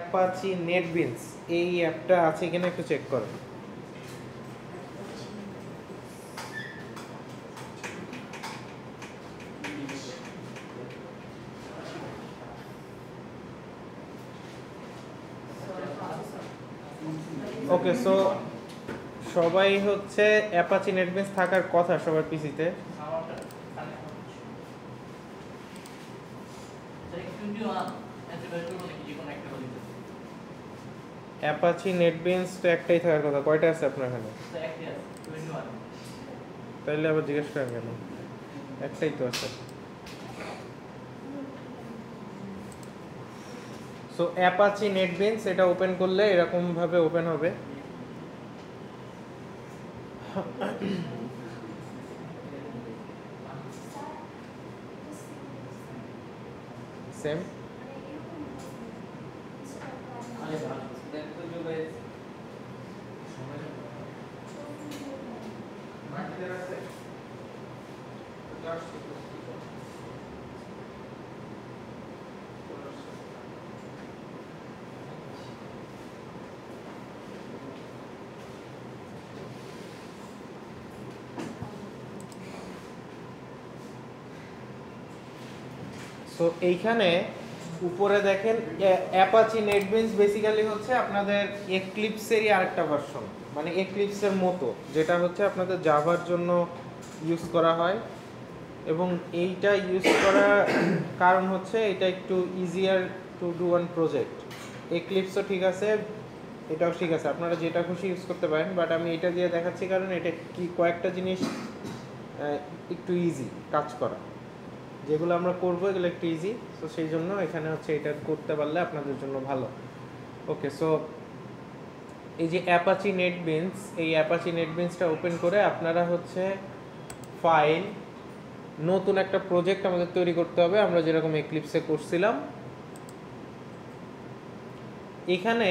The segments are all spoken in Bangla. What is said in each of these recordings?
অ্যাপাচি নেটবিনস এই অ্যাপটা আছে কিনা একটু চেক করুন। ওকে, সো সবাই হচ্ছে অ্যাপাচি নেটবিনস থাকার কথা সবার পিসিতে। অ্যাপাচি নেটবিনস তো একটাই থাকার কথা, কয়টা আছে আপনার এখানে? তাইলে আবার জিজ্ঞেস করেন কেন? একটাই তো আছে। সো অ্যাপাচি নেটবিনস এটা ওপেন করলে এরকম ভাবে ওপেন হবে। সেম সো এইখানে উপরে দেখেন অ্যাপাচি নেটবিনস বেসিক্যালি হচ্ছে আপনাদের এক্লিপসেরই আরেকটা ভার্সন, মানে এক্লিপসের মতো, যেটা হচ্ছে আপনাদের জাভার জন্য ইউজ করা হয়। এবং এইটা ইউজ করার কারণ হচ্ছে এটা একটু easier to do one project. এক্লিপসও ঠিক আছে, এটাও ঠিক আছে, আপনারা যেটা খুশি ইউজ করতে পারেন, বাট আমি এটা দিয়ে দেখাচ্ছি কারণ এটা কি কয়েকটা জিনিস একটু ইজি কাজ করা, যেগুলো আমরা করবো এগুলো একটু ইজি, সো সেই জন্য এখানে হচ্ছে এটা করতে পারলে আপনাদের জন্য ভালো। ওকে, সো এই যে অ্যাপাচি নেটবিনস, এই অ্যাপাচি নেটবিনসটা ওপেন করে আপনারা হচ্ছে ফাইল, নতুন একটা প্রজেক্ট আমাদের তৈরি করতে হবে, আমরা যেরকম এক্লিপসে করছিলাম। এখানে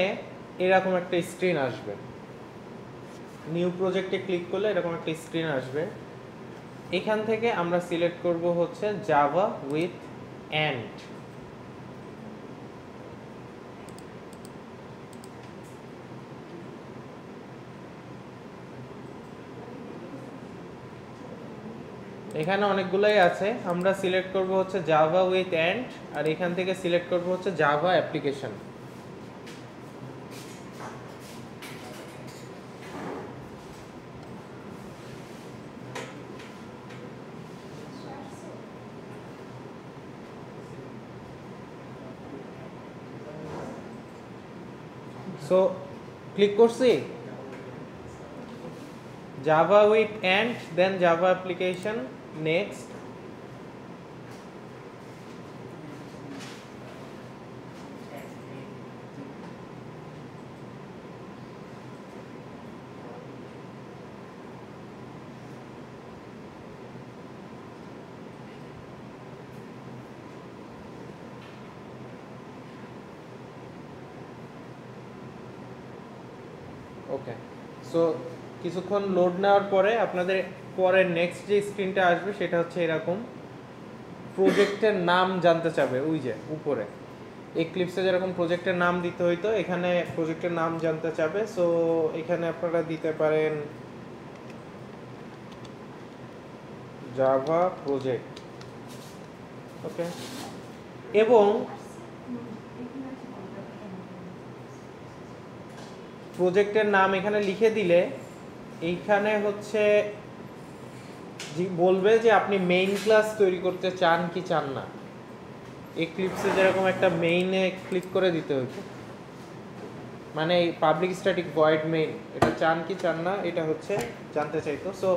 এরকম একটা স্ক্রিন আসবে, নিউ প্রজেক্টে ক্লিক করলে এরকম একটা স্ক্রিন আসবে। এখান থেকে আমরা সিলেক্ট করব হচ্ছে জাভা উইথ এন্ড। এখানে অনেকগুলোই আছে, আমরা সিলেক্ট করব হচ্ছে জাভা উইথ এন্ড, আর এখান থেকে সিলেক্ট করব হচ্ছে জাভা অ্যাপ্লিকেশন। সো ক্লিক করছি Java with ant, then Java application, next. Okay, so কিছুক্ষণ লোড নেওয়ার পরে আপনাদের পরের নেক্সট যে স্ক্রিনটা আসবে সেটা হচ্ছে এরকম, প্রজেক্টের নাম জানতে চাবে, ওই যে উপরে এক্লিপসে যেরকম প্রজেক্টের নাম দিতে হইতো, এখানে প্রজেক্টের নাম জানতে চাবে। সো এখানে আপনারা দিতে পারেন জাভা প্রজেক্ট। ওকে, এবং প্রজেক্টের নাম এখানে লিখে দিলে এইখানে হচ্ছে বলবে যে আপনি মেইন ক্লাস তৈরি করতে চান কি চান না। এক্লিপসে যেরকম একটা মেইনে ক্লিক করে দিতে হতো, মানে পাবলিক স্ট্যাটিক ভয়েড মেইন, এটা চান কি চান না এটা হচ্ছে জানতে চাইতো। সো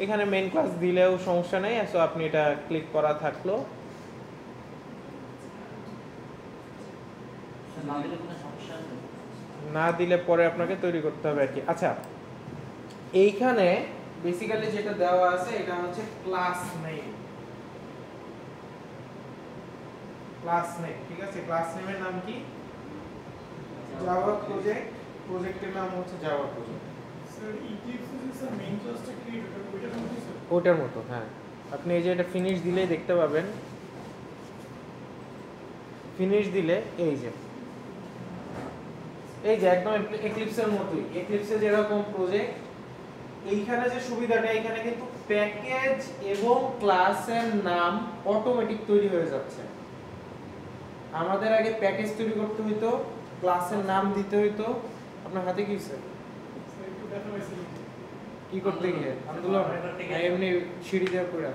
এখানে মেইন ক্লাস দিলেও সমস্যা নেই, সো আপনি এটা ক্লিক করা থাকলো। না দিলে পরে আপনাকে তৈরি করতে হবে আর কি। আচ্ছা, এইখানে বেসিক্যালি যেটা দেওয়া আছে এটা হচ্ছে ক্লাস নেম। ক্লাস নেম, ঠিক আছে, ক্লাস নেমের নাম কি? জাভা প্রজেক্ট, প্রজেক্টের নাম হচ্ছে জাভা প্রজেক্ট। স্যার ইক্লিপসে যে স্যার মেইন ক্লাসটা ক্রিয়েট হবে ওইটার মতো স্যার? ওটার মতো, হ্যাঁ। আপনি এই যে এটা ফিনিশ দিলেই দেখতে পাবেন, ফিনিশ দিলে এই যে এই যে একদম এক্লিপসের মতোই, এক্লিপসে যেরকম প্রজেক্ট, এইখানে যে সুবিধাটা, এখানে কিন্তু প্যাকেজ এবং ক্লাসের নাম অটোমেটিক তৈরি হয়ে যাচ্ছে। আমাদের আগে প্যাকেজ তৈরি করতে হইতো, ক্লাসের নাম দিতে হইতো। আপনার হাতে কি স্যার? একটু দেখা পাইছি কি করতে গিয়ে আন্দোলন এমনি সিঁড়ি দেওয়া করে না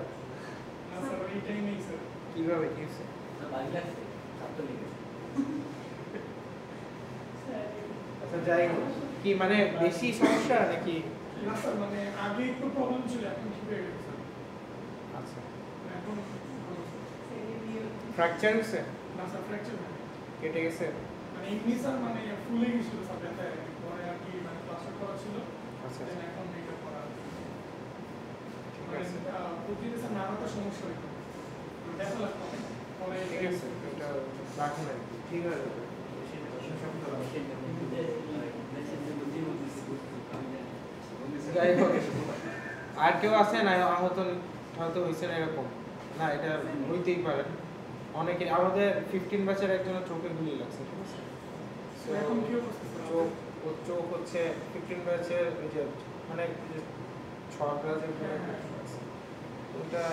স্যার, এইটাই নেই স্যার। কিভাবে কি স্যার? আচ্ছা যাই হোক, কি মানে বেশি সমস্যা নাকি? না স্যার, মানে আগে একটু প্রবলেম ছিল, এখন ঠিক হয়ে গেছে স্যার। আচ্ছা, এখন ভালো স্যার। ফ্র্যাকচার হয়েছে? না স্যার, ফ্র্যাকচার না, কেটে গেছে? মানে এমনি স্যার, মানে ফুলে গেছিল স্যার, ব্যথায় পরে আর কি, মানে প্লাস্টার করা ছিল। আচ্ছা Then এখন এটা করা ঠিক মানে আছে, প্রতিদিন স্যার নানাটা সমস্যা হইতো, ব্যথা লাগতো পরে। ঠিক আছে, এটা রাখুন আর কি, ঠিক আছে। যাই হোক, আর কেউ আছে না আহত হয়তো হয়েছে না এরকম? না, এটা হইতেই পারে অনেকে। আমাদের 15 ব্যাচের একজনের চোখে গুলি লাগছে, ঠিক আছে? So, এখন কি অবস্থা স্যার? চোখ, ওর চোখ হচ্ছে 15 ব্যাচের ওই যে মানে ছটা যে ওটা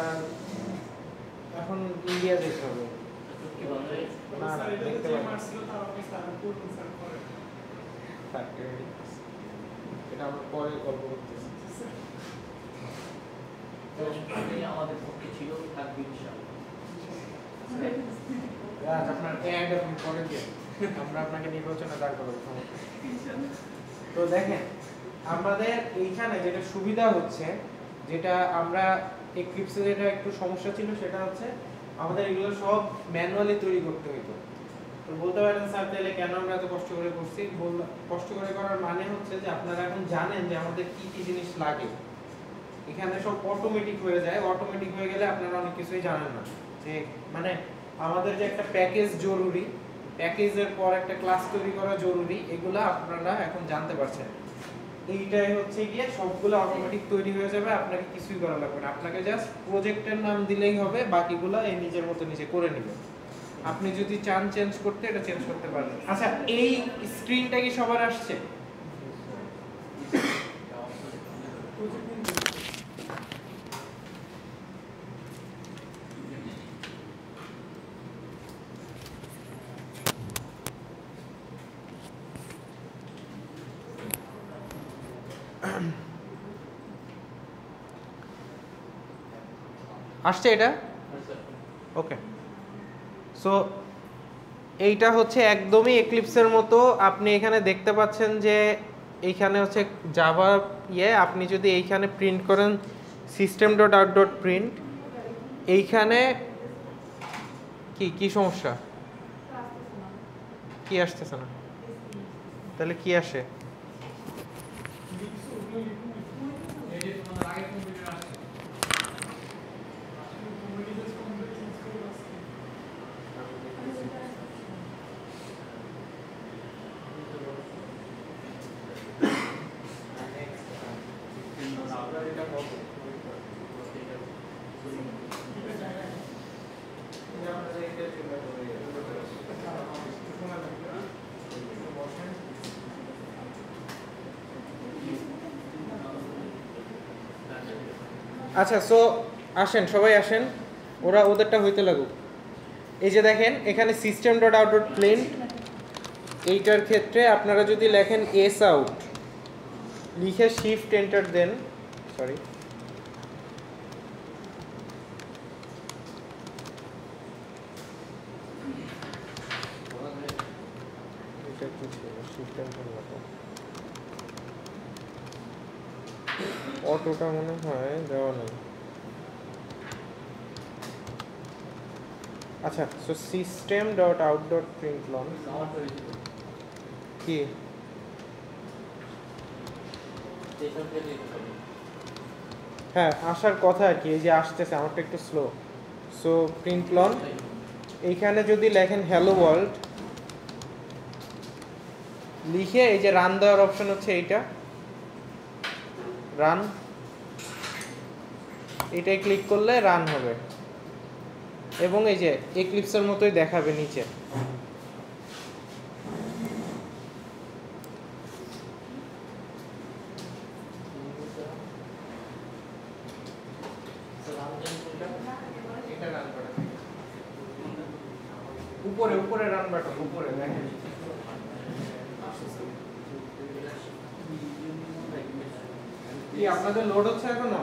এখন ইন্ডিয়া যেতে হবে। না, স্যার, এটা দেখতে যে পারি। মারছিল তার অবস্থা আর করুন স্যার পরে। এটা আমরা পরে গল্প করতেছি। আমাদের পক্ষে ছিল, থাকবে ইনশাআল্লাহ। আপনার অ্যাড আপনি পরে দিয়ে আমরা আপনাকে নির্বাচনে দাঁড় করাবো, সমস্যা নেই। তো দেখেন, আমাদের এইখানে যেটা সুবিধা হচ্ছে, যেটা আমরা এক্লিপসে যেটা একটু সমস্যা ছিল, সেটা হচ্ছে আমাদের এগুলো সব ম্যানুয়ালি তৈরি করতে হতো। তো বলতে পারেন স্যার তাহলে কেন আমরা এত কষ্ট করে করছি? কষ্ট করে করার মানে হচ্ছে যে আপনারা এখন জানেন যে আমাদের কি কি জিনিস লাগে। এখানে সব অটোমেটিক হয়ে যায়, অটোমেটিক হয়ে গেলে আপনারা অনেক কিছুই জানেন না। যে মানে আমাদের যে একটা প্যাকেজ জরুরি, প্যাকেজের পর একটা ক্লাস তৈরি করা জরুরি, এগুলা আপনারা এখন জানতে পারছেন। এইটাই হচ্ছে গিয়ে সবগুলো অটোমেটিক তৈরি হয়ে যাবে, আপনাকে কিছুই করা লাগবে না। আপনাকে জাস্ট প্রজেক্টের নাম দিলেই হবে, বাকিগুলো এই নিজের মতো নিজে করে নেবে। আপনি যদি চান চেঞ্জ করতে, এটা চেঞ্জ করতে পারবেন। আচ্ছা, এই স্ক্রিনটা কি সবার আসছে? আসছে এটা? ওকে। সো এইটা হচ্ছে একদমই এক্লিপসের মতো। আপনি এখানে দেখতে পাচ্ছেন যে এইখানে হচ্ছে জাভা আপনি যদি এইখানে প্রিন্ট করেন system.out.print, এইখানে কি সমস্যা? কি আসতেছে না? তাহলে কি আসে? আচ্ছা, সো আসেন, সবাই আসেন, ওদেরটা হইতে লাগুক। এই যে দেখেন এখানে system.out.print, এইটার ক্ষেত্রে আপনারা যদি লেখেন s out, লিখে শিফট এন্টার দেন, সরি এটা কি ছিল, শিফট এন্টার না তো, অটোটা মনে হয় দেওয়া নেই। আচ্ছা, সো system.out.println কি হ্যাঁ আসার কথা আর কি, এই যে আসতেছে, আমারটা একটু স্লো। সো প্রিন্টলন, এইখানে যদি লেখেন হ্যালো ওয়ার্ল্ড, লিখে এই যে রান দেওয়ার অপশন হচ্ছে এইটা, রান, এটাই ক্লিক করলে রান হবে এবং এই যে এক্লিপসের মতোই দেখাবে নিচে। উপরে উপরে রান বাটন উপরে দেখেন কি আপনাদের লোড হচ্ছে এখনো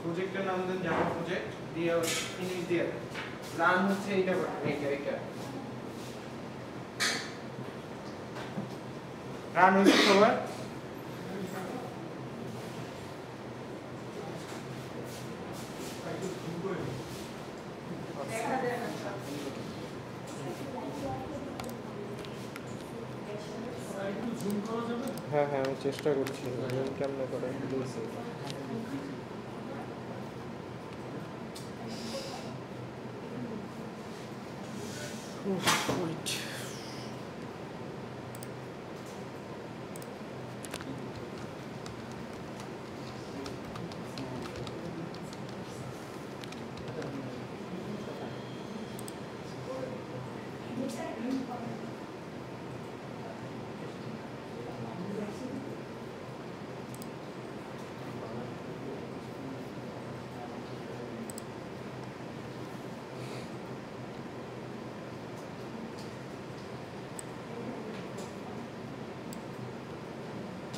প্রজেক্টের নাম দেন জাভা প্রজেক্ট দিয়ে ফিনিশ দিয়ে রান হচ্ছে এইটা রান হচ্ছে সবার হ্যাঁ হ্যাঁ আমি চেষ্টা করছি কেমন করে দিয়েছি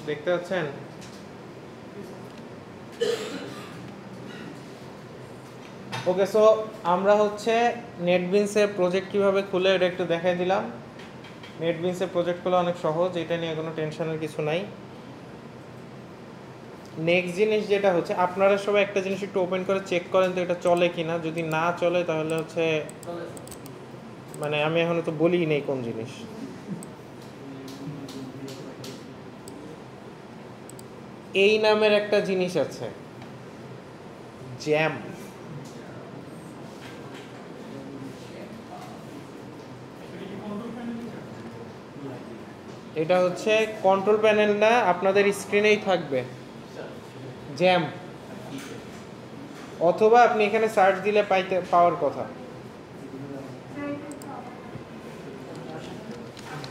দেখতে পাচ্ছেন ওকে সো আমরা হচ্ছে নেটবিনসের প্রজেক্ট কিভাবে খুলে এটা একটু দেখাই দিলাম নেটবিনসের প্রজেক্ট খোলা অনেক সহজ এটা নিয়ে কোনো টেনশনের কিছু নাই নেক্সট জিনিস যেটা হচ্ছে আপনারা সবাই একটা জিনিস একটু ওপেন করে চেক করেন তো এটা চলে কিনা যদি না চলে তাহলে হচ্ছে মানে আমি এখনো তো বলিই নেই কোন জিনিস এই নামের একটা জিনিস আছে জ্যাম এটা হচ্ছে কন্ট্রোল প্যানেল না আপনাদের স্ক্রিনেই থাকবে জ্যাম অথবা আপনি এখানে সার্চ দিলে পাওয়ার কথা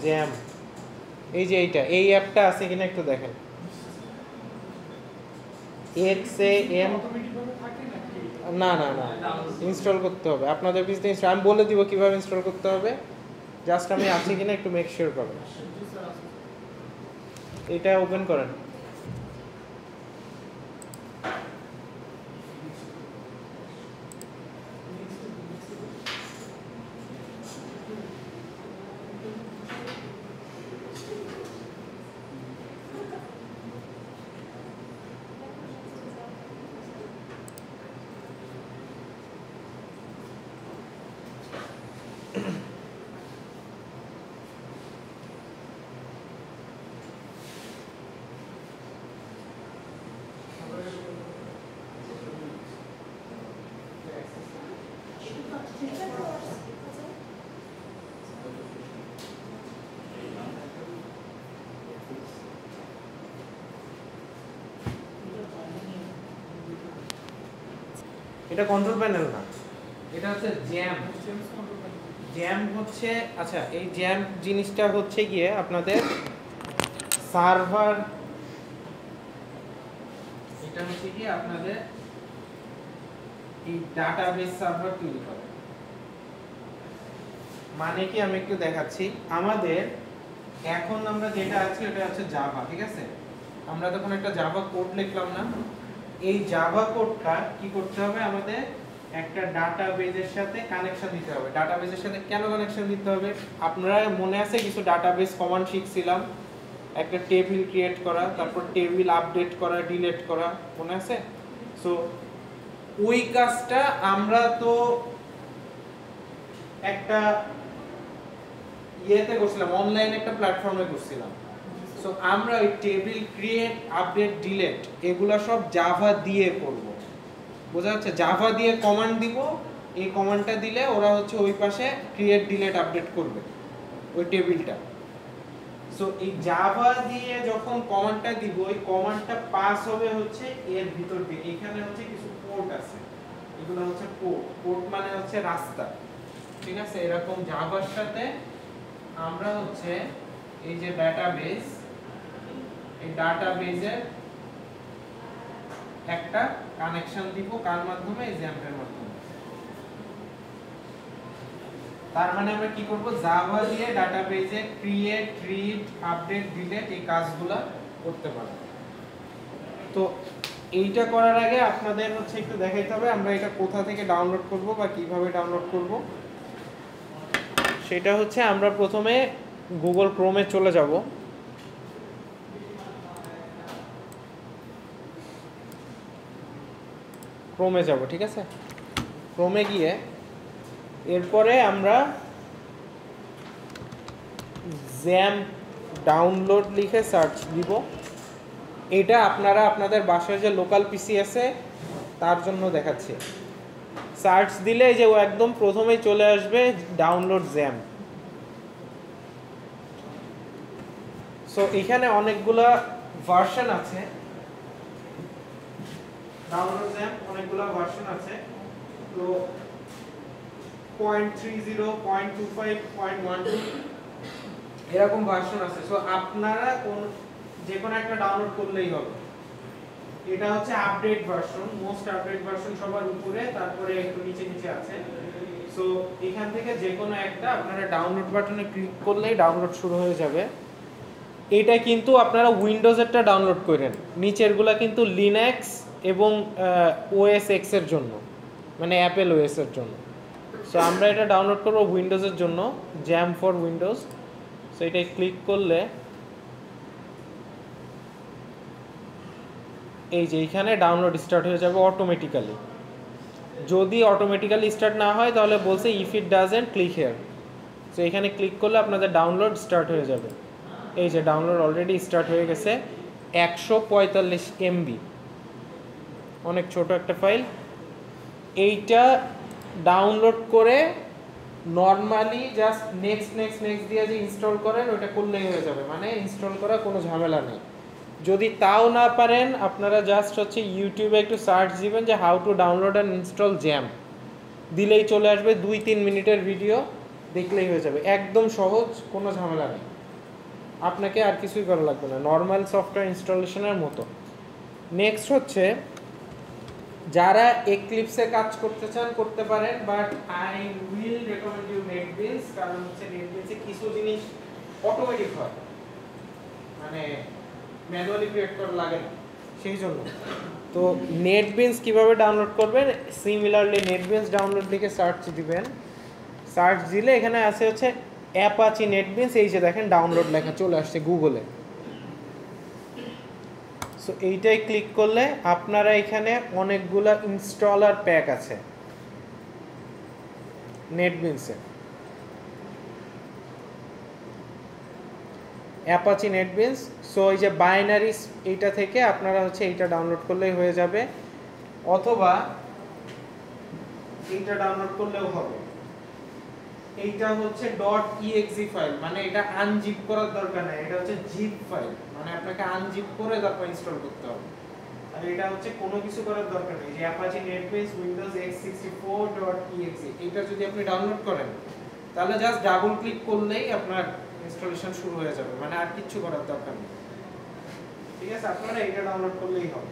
জ্যাম এই যে এইটা এই অ্যাপটা আছে কিনা একটু দেখেন XAM না না না ইনস্টল করতে হবে আপনাদের বিজনেস আমি বলে দিব কিভাবে ইনস্টল করতে হবে জাস্ট আমি আছে কিনা একটু মেক শিওর করবেন এটা ওপেন করেন এটা কন্ট্রোল প্যানেল না এটা হচ্ছে জ্যাম জ্যাম হচ্ছে আচ্ছা এই জ্যাম জিনিসটা হচ্ছে গিয়ে আপনাদের সার্ভার এটা হচ্ছে কি আপনাদের এই ডাটাবেস সার্ভার তৈরি করে মানে কি আমি একটু দেখাচ্ছি আমাদের এখন আমরা যেটা আছি এটা হচ্ছে জাভা ঠিক আছে আমরা তখন একটা জাভা কোড লিখলাম না এই জাভা কোডটা কি করতে হবে আমাদের একটা ডাটাবেজের সাথে কানেকশন দিতে হবে ডাটাবেজের সাথে কেন কানেকশন দিতে হবে আপনারা মনে আছে কিছু ডাটাবেস কমান্ড শিখছিলাম একটা টেবিল ক্রিয়েট করা, তারপর টেবিল আপডেট করা, ডিলিট করা, মনে আছে? সো ওই কাজটা আমরা তো একটা ইয়েতে করছিলাম, অনলাইন একটা প্ল্যাটফর্মে করছিলাম। সো আমরা ওই টেবিল ক্রিয়েট, আপডেট, ডিলিট এগুলা সব জাভা দিয়ে করব। বোঝা যাচ্ছে? জাভা দিয়ে কমান্ড দিব, এই কমান্ডটা দিলে ওরা হচ্ছে ওই পাশে ক্রিয়েট, ডিলিট, আপডেট করবে ওই টেবিলটা। সো এই জাভা দিয়ে যখন কমান্ডটা দিব, ওই কমান্ডটা পাস হবে হচ্ছে এর ভিতর দিয়ে। এখানে হচ্ছে কিছু পোর্ট আছে, এগুলো হচ্ছে পোর্ট। পোর্ট মানে হচ্ছে রাস্তা, ঠিক আছে? এরকম জাভার সাথে আমরা হচ্ছে এই যে ডাটাবেস, এই ডাটাবেজের একটা কানেকশন দিব, কার মাধ্যমে? এই জ্যাম্পের মাধ্যমে। তার মানে আমরা কি করব? জাভা দিয়ে ডাটাবেজে ক্রিয়েট, রিড, আপডেট, ডিলিট এই কাজগুলো করতে পারব। তো এইটা করার আগে আপনাদের হচ্ছে একটু দেখাইতে হবে আমরা এটা কোথা থেকে ডাউনলোড করব বা কিভাবে ডাউনলোড করব। সেটা হচ্ছে আমরা প্রথমে গুগল ক্রোমে চলে যাব। ক্রোমে যাব, ঠিক আছে? ক্রোমে গিয়ে এরপরে আমরা জ্যাম্প ডাউনলোড লিখে সার্চ দিব। এটা আপনারা আপনাদের বাসায় যে লোকাল পিসি আছে তার জন্য দেখাচ্ছি। সার্চ দিলে যে ও একদম প্রথমেই চলে আসবে ডাউনলোড জ্যাম্প। সো এখানে অনেকগুলা ভার্সন আছে, ডাউনলোড জ্যাম্প অনেকগুলা ভার্সন আছে। তো 0.30, 0.25, 0.12 এরকম ভার্সন আছে। সো আপনারা যে কোনো একটা ডাউনলোড করলেই হবে। এটা হচ্ছে update version, most update version সবার উপরে, তারপরে একটু নিচে নিচে আছে। সো এখান থেকে যে কোনো একটা আপনারা ডাউনলোড বাটনে ক্লিক করলেই ডাউনলোড শুরু হয়ে যাবে। এটা কিন্তু আপনারা উইন্ডোজেরটা ডাউনলোড করেন, নিচেরগুলা কিন্তু লিনাক্স এবং ওএস এক্স এর জন্য, মানে অ্যাপেল ওএস এর জন্য। সো আমরা এটা ডাউনলোড করব উইন্ডোজের জন্য, জ্যাম ফর উইন্ডোজ। সো এটাই ক্লিক করলে এই যে এখানে ডাউনলোড স্টার্ট হয়ে যাবে অটোমেটিক্যালি। যদি অটোমেটিক্যালি স্টার্ট না হয় তাহলে বলছে if it doesn't click here. So এখানে ক্লিক করলে আপনাদের ডাউনলোড স্টার্ট হয়ে যাবে। এই যে ডাউনলোড অলরেডি স্টার্ট হয়ে গেছে, 145 MB, অনেক ছোট একটা ফাইল। এইটা ডাউনলোড করে normally just next next next দিয়ে যে ইনস্টল করেন ওটা করলেই হয়ে যাবে, মানে ইনস্টল করা কোনো ঝামেলা নেই। যদি তাও না পারেন আপনারা জাস্ট হচ্ছে ইউটিউবে একটু সার্চ দিবেন যে how to download and install jam, দিলেই চলে আসবে 2-3 মিনিটের ভিডিও, দেখলেই হয়ে যাবে। একদম সহজ, কোনো ঝামেলা নেই, আপনাকে আর কিছুই করা লাগবে না, নর্মাল সফটওয়্যার ইনস্টলেশনের মতো। নেক্সট হচ্ছে যারা এক্লিপসে কাজ করতে চান করতে পারেন, but I will recommend you NetBeans, কারণ হচ্ছে নেটবিনসে কিছু জিনিস অটোমেটিক হয়, মানে ম্যানুয়ালি ক্রিয়েট করা লাগে না, সেই জন্য। তো নেটবিনস কিভাবে ডাউনলোড করবেন? সিমিলারলি নেটবিনস ডাউনলোড লিখে সার্চ দিবেন। সার্চ দিলে এখানে আছে হচ্ছে অ্যাপাচি নেটবিনস, এই যে দেখেন ডাউনলোড লেখা চলে আসছে গুগলে। সো এইটাই ক্লিক করলে আপনারা এখানে অনেকগুলা ইনস্টলার প্যাক আছে নেটবিনসে, অ্যাপাচি নেটবিনস। সো এই যে বাইনারি, এইটা থেকে আপনারা হচ্ছে এইটা ডাউনলোড করলেই হয়ে যাবে, অথবা এইটা ডাউনলোড করলেও হবে। এইটা হচ্ছে .exe ফাইল, মানে এটা আনজিপ করার দরকার নাই, এটা হচ্ছে জিপ ফাইল, মানে আপনাকে আনজিপ করে তারপর ইনস্টল করতে হবে। আর এটা হচ্ছে কোনো কিছু করার দরকার নেই, যে অ্যাপাচি নেটবিনস উইন্ডোজ x64.exe এটা যদি আপনি ডাউনলোড করেন তাহলে জাস্ট ডাবল ক্লিক করলেই আপনার ইনস্টলেশন শুরু হয়ে যাবে, মানে আর কিছু করার দরকার নেই, ঠিক আছে? আপনারা এটা ডাউনলোড করলেই হবে,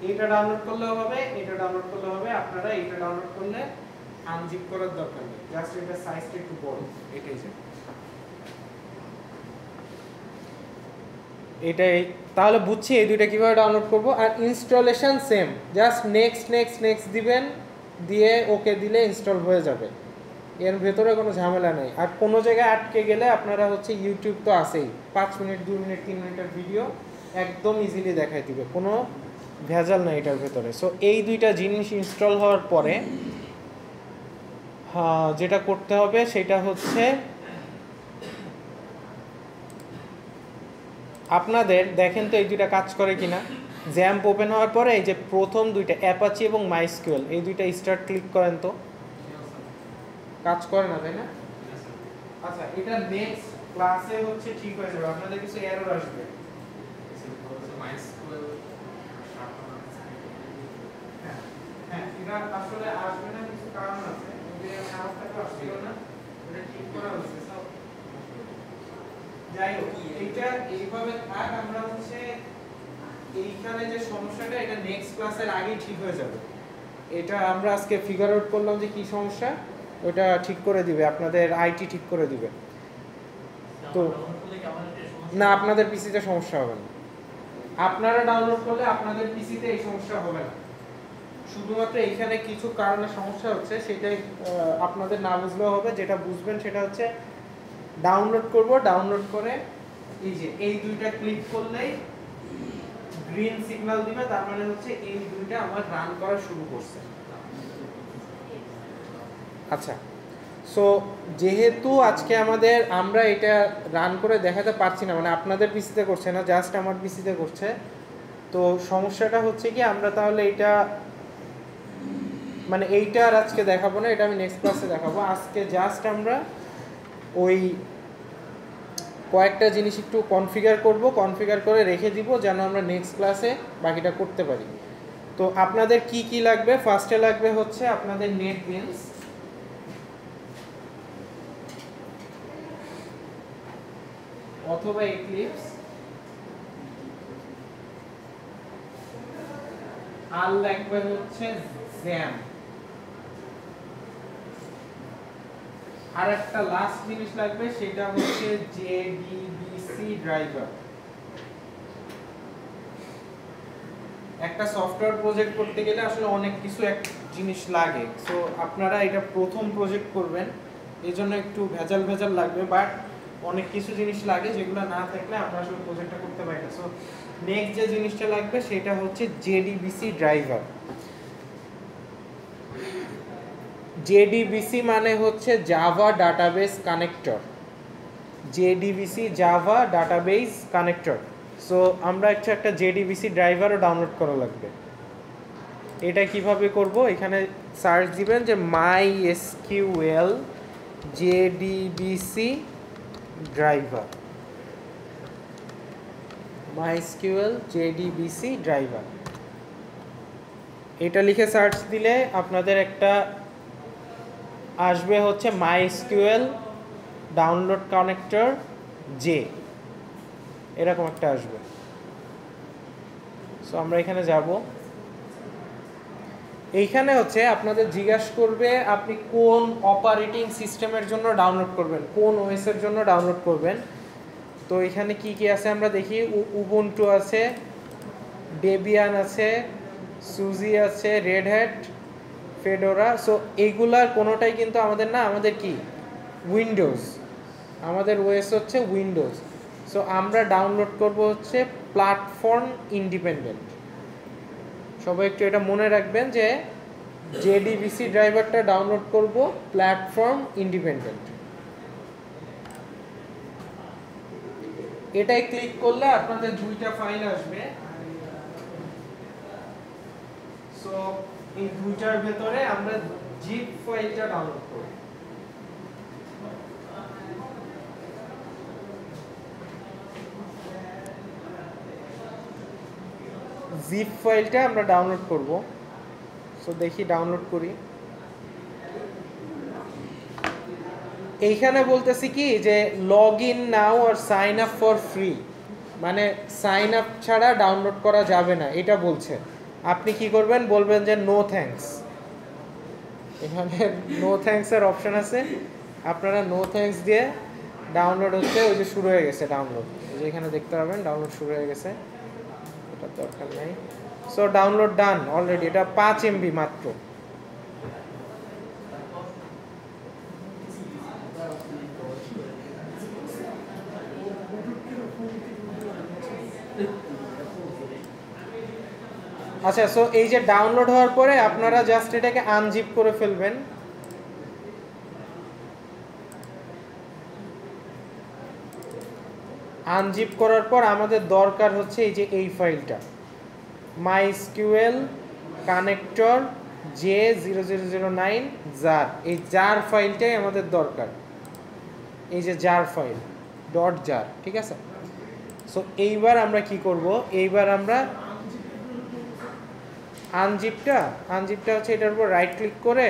এটা ডাউনলোড করলেও হবে, এটা ডাউনলোড করলেও হবে। আপনারা এটা ডাউনলোড করলে আনজিপ করার দরকার নেই, জাস্ট এটা সাইজটা একটু বড়, এটাই যে এটাই। তাহলে বুঝছি এই দুইটা কিভাবে ডাউনলোড করব। আর installation same, just next next next দিবেন, দিয়ে ওকে দিলে ইনস্টল হয়ে যাবে। এর ভেতরে কোনো ঝামেলা নেই। আর কোনো জায়গায় আটকে গেলে আপনারা হচ্ছে ইউটিউব তো আছেই, 5 মিনিট 2 মিনিট 3 মিনিটের ভিডিও একদম ইজিলি দেখাই দিবে, কোনো ভেজাল নেই এটার ভেতরে। সো এই দুইটা জিনিস ইনস্টল হওয়ার পরে যেটা করতে হবে সেটা হচ্ছে আপনাদের দেখেন তো এই দুইটা কাজ করে কিনা। জ্যাম্প ওপেন হওয়ার পরে এই যে প্রথম দুইটা অ্যাপাচি এবং মাইস্কুয়েল এই দুইটা স্টার্ট ক্লিক করেন তো, কাজ করে না তাই না? আচ্ছা, এটা নেক্সট ক্লাসে হচ্ছে ঠিক হয়ে যাবে, আপনাদের কিছু এরর আসবে। হ্যাঁ, এটা আসলে আসবে না, কিছু কারণ আছে, যদি আমারটা আসছিল না, এটা ঠিক করা হয়েছে। সব যাই হোক, এটা এইভাবে থাক, আমরা হচ্ছে এইখানে যে সমস্যাটা এটা নেক্সট ক্লাসের আগেই ঠিক হয়ে যাবে। এটা আমরা আজকে ফিগার আউট করলাম যে কি সমস্যা, ওটা ঠিক করে দিবে আপনাদের আইটি, ঠিক করে দিবে। তো না, আপনাদের পিসিতে সমস্যা হবে না, আপনারা ডাউনলোড করলে আপনাদের পিসিতে এই সমস্যা হবে না। শুধুমাত্র এইখানে কিছু কারণে সমস্যা হচ্ছে, সেটাই আপনাদের না বুঝলেও হবে। যেটা বুঝবেন সেটা হচ্ছে ডাউনলোড করব, ডাউনলোড করে এই যে এই দুইটা ক্লিক করলেই গ্রিন সিগন্যাল দিবে, তার মানে হচ্ছে এই দুইটা আমার রান করা শুরু করছে। আচ্ছা, সো যেহেতু আজকে আমরা এটা রান করে দেখাতে পারছি না, মানে আপনাদের পিসিতে করছে না, জাস্ট আমার পিসিতে করছে, তো সমস্যাটা হচ্ছে কি আমরা তাহলে এটা মানে এইটা আর আজকে দেখাবো না, এটা আমি নেক্সট ক্লাসে দেখাবো। আজকে জাস্ট আমরা ওই কয়েকটা জিনিস একটু কনফিগার করে রেখে দিব, যেন আমরা নেক্সট ক্লাসে বাকিটা করতে পারি। তো আপনাদের কি কি লাগবে, ফার্স্টে লাগবে হচ্ছে আপনাদের নেটবিনস, অথবা এক্লিপস, আর লাগবে হচ্ছে জ্যাম, আর একটা লাস্ট জিনিস লাগবে সেটা হচ্ছে জেডিবিসি ড্রাইভার। একটা সফটওয়্যার প্রজেক্ট করতে গেলে আসলে অনেক কিছু এক জিনিস লাগে, সো আপনারা এটা প্রথম প্রজেক্ট করবেন, এই জন্য একটু ভেজাল লাগবে, বাট অনেক কিছু জিনিস লাগে যেগুলো না থাকলে আমরা আসলে প্রজেক্টটা করতে পারি না। সো নেক্সট যে জিনিসটা লাগবে সেটা হচ্ছে জেডিবিসি ড্রাইভার। জেডিবিসি মানে হচ্ছে Java database connector, JDBC Java database connector. So আমরা একটা জেডিবিসি ড্রাইভারও ডাউনলোড করা লাগবে। এটা কিভাবে করব, এখানে সার্চ দিবেন যে MySQL JDBC driver, MySQL JDBC driver, এটা লিখে সার্চ দিলে আপনাদের একটা আসবে হচ্ছে MySQL ডাউনলোড কানেক্টর জে, এরকম একটা আসবে। সো আমরা এখানে যাব, এইখানে হচ্ছে আপনাদের জিজ্ঞাসা করবে আপনি কোন অপারেটিং সিস্টেমের জন্য ডাউনলোড করবেন, কোন ওএস এর জন্য ডাউনলোড করবেন। তো এখানে কি কি আছে আমরা দেখি, উবুন্টু আছে, ডেবিয়ান আছে, সুজি আছে, রেড হ্যাট, ফেডোরা। সো এইগুলার কোনোটাই কিন্তু আমাদের না, আমাদের কি উইন্ডোজ, আমাদের ওএস হচ্ছে উইন্ডোজ। সো আমরা ডাউনলোড করব হচ্ছে প্ল্যাটফর্ম ইন্ডিপেন্ডেন্ট। সবাই একটু এটা মনে রাখবেন যে জেডিবিসি ড্রাইভারটা ডাউনলোড করব প্ল্যাটফর্ম ইন্ডিপেন্ডেন্ট। এটাই ক্লিক করলে আপনাদের দুইটা ফাইল আসবে। সো এই দুইটার ভেতরে আমরা জিপ ফাইলটা ডাউনলোড করব। জিপ ফাইলটা আমরা ডাউনলোড করব। সো দেখি ডাউনলোড করি। এইখানে বলতেছি কি যে লগ ইন নাও আর সাইন আপ ফর ফ্রি, মানে সাইন আপ ছাড়া ডাউনলোড করা যাবে না এটা বলছে। আপনি কি করবেন, বলবেন যে নো থ্যাঙ্কস। এখানে নো থ্যাঙ্কস এর অপশন আছে, আপনারা নো থ্যাঙ্কস দিয়ে ডাউনলোড হচ্ছে, ওই যে শুরু হয়ে গেছে ডাউনলোড, এই যে এখানে দেখতে পাবেন ডাউনলোড শুরু হয়ে গেছে, এটা দরকার নাই। সো ডাউনলোড ডান অলরেডি, এটা 5 MB মাত্র। আচ্ছা, সো এই যে ডাউনলোড হওয়ার পরে আপনারা জাস্ট এটাকে আনজিপ করে ফেলবেন। আনজিপ করার পর আমাদের দরকার হচ্ছে এই যে এই ফাইলটা MySQL কানেক্টর J0009 jar। এই জার ফাইলটাই আমাদের দরকার, এই যে জার ফাইল .jar, ঠিক আছে। সো এইবার আমরা কি করব, এইবার আমরা আনজিপটা হচ্ছে এটার উপর রাইট ক্লিক করে,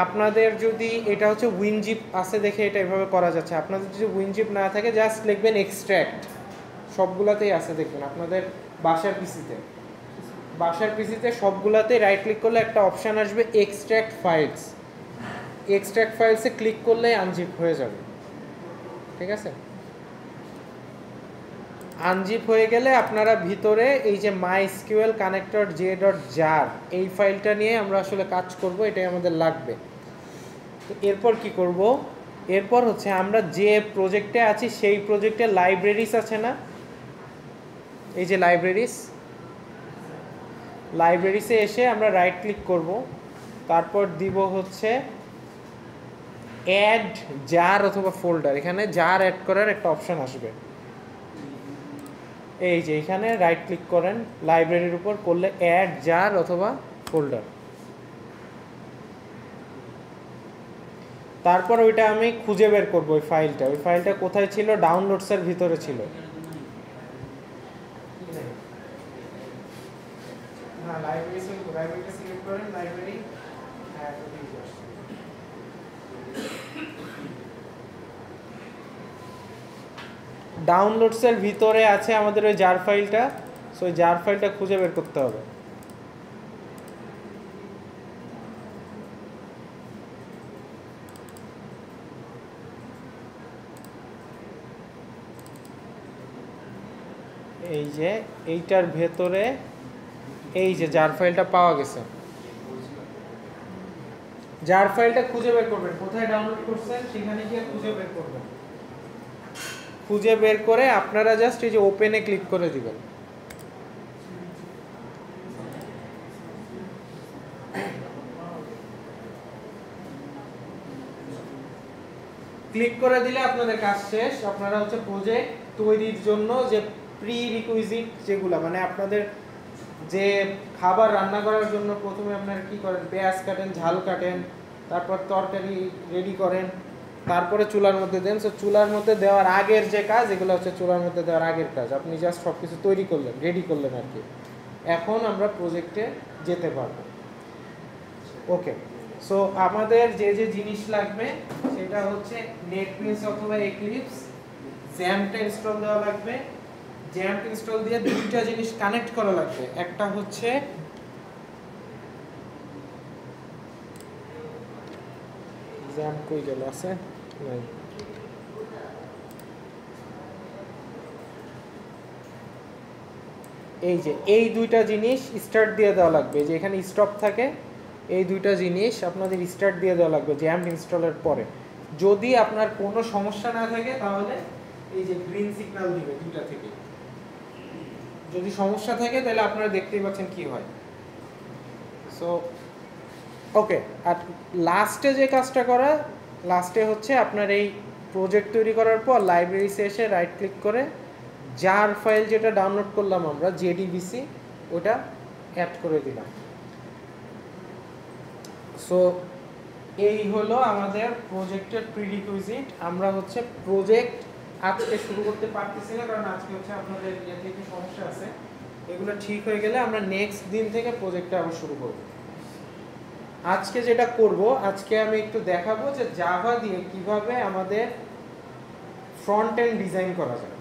আপনাদের যদি এটা হচ্ছে উইনজিপ আছে দেখে এটা এভাবে করা যাচ্ছে, আপনাদের যদি উইনজিপ না থাকে জাস্ট লিখবেন এক্সট্র্যাক্ট, সবগুলাতেই আছে দেখবেন আপনাদের বাসার পিসিতে সবগুলাতেই রাইট ক্লিক করলে একটা অপশান আসবে এক্সট্র্যাক্ট ফাইলসে ক্লিক করলে আনজিপ হয়ে যাবে, ঠিক আছে। আনজিপ হয়ে গেলে আপনারা ভিতরে এই যে MySQL কানেক্টর J.jar এই ফাইলটা নিয়ে আমরা আসলে কাজ করব, এটাই আমাদের লাগবে। তো এরপর কি করব, এরপর হচ্ছে আমরা যে প্রজেক্টে আছি সেই প্রজেক্টে লাইব্রেরিজ আছে না, এই যে লাইব্রেরিসে এসে আমরা রাইট ক্লিক করব, তারপর দিব হচ্ছে অ্যাড জার অথবা ফোল্ডার। এখানে জার অ্যাড করার একটা অপশন আসবে, এই যে এখানে রাইট ক্লিক করেন লাইব্রেরির উপর, করলে অ্যাড জার অথবা ফোল্ডার। তারপর ওইটা আমি খুঁজে বের করব, ওই ফাইলটা কোথায় ছিল, ডাউনলোডসের ভিতরে ছিল। না, লাইব্রেরিটা সিলেক্ট করেন, লাইব্রেরি ডাউনলোডসের ভিতরে আছে আমাদের ওই জার ফাইলটা। সো ওই জার ফাইলটা খুঁজে বের করতে হবে। এই যে এইটার ভেতরে এই যে জার ফাইলটা পাওয়া গেছে, জার ফাইলটা খুঁজে বের করবেন, কোথায় ডাউনলোড করছেন সেখানে গিয়ে খুঁজে বের করবেন। খুঁজে বের করে আপনারা জাস্ট এই যে ওপেনে ক্লিক করে দিবেন। ক্লিক করে দিলে আপনাদের কাজ শেষ। আপনারা হচ্ছে প্রজেক্ট তৈরির জন্য যে প্রি রিকুইজিট যেগুলো, মানে আপনাদের যে খাবার রান্না করার জন্য প্রথমে আপনারা কি করেন, পেঁয়াজ কাটেন, ঝাল কাটেন, তারপর তরকারি রেডি করেন, তারপরে চুলার মধ্যে দেন। সো চুলার মধ্যে দেওয়ার আগের যে কাজ, এগুলো হচ্ছে চুলার মধ্যে দেওয়ার আগের কাজ। আপনি জাস্ট সব কিছু তৈরি করলেন, রেডি করলেন আর কি। এখন আমরা প্রজেক্টে যেতে পারবো। ওকে, সো আমাদের যে যে জিনিস লাগবে সেটা হচ্ছে নেটবিনস অথবা এক্লিপস, জ্যাম্পটা ইনস্টল দেওয়া লাগবে। জ্যাম্প ইনস্টল দিয়ে দুইটা জিনিস কানেক্ট করা লাগবে, একটা হচ্ছে জ্যাম্প কই গেল, আছে নাই, এই যে এই দুইটা জিনিস স্টার্ট দিয়ে দেওয়া লাগবে, যে এখানে স্টপ থাকে, এই দুইটা জিনিস আপনাদের স্টার্ট দিয়ে দেওয়া লাগবে জ্যাম্প ইনস্টলের পরে। যদি আপনার কোনো সমস্যা না থাকে তাহলে এই যে গ্রিন সিগন্যাল দিবে দুইটা থেকে। যদি সমস্যা থাকে তাহলে আপনারা দেখতেই পাচ্ছেন কি হয়। সো ওকে, আর লাস্টে যে কাজটা করা, লাস্টে হচ্ছে আপনার এই প্রজেক্ট তৈরি করার পর লাইব্রেরিতে এসে রাইট ক্লিক করে জার ফাইল যেটা ডাউনলোড করলাম আমরা JDBC, ওটা অ্যাড করে দিলাম। সো এই হলো আমাদের প্রজেক্টের প্রিরিকুইজিট। আমরা হচ্ছে প্রজেক্ট আজকে শুরু করতে পারতেছি না, কারণ আজকে হচ্ছে আপনাদের ইয়ে থেকে সমস্যা আছে। এগুলো ঠিক হয়ে গেলে আমরা নেক্সট দিন থেকে প্রজেক্টটা আবার শুরু করব। আজকে যেটা করব, আজকে আমি একটু দেখাবো যে জাভা দিয়ে কিভাবে আমাদের ফ্রন্ট এন্ড ডিজাইন করা যায়।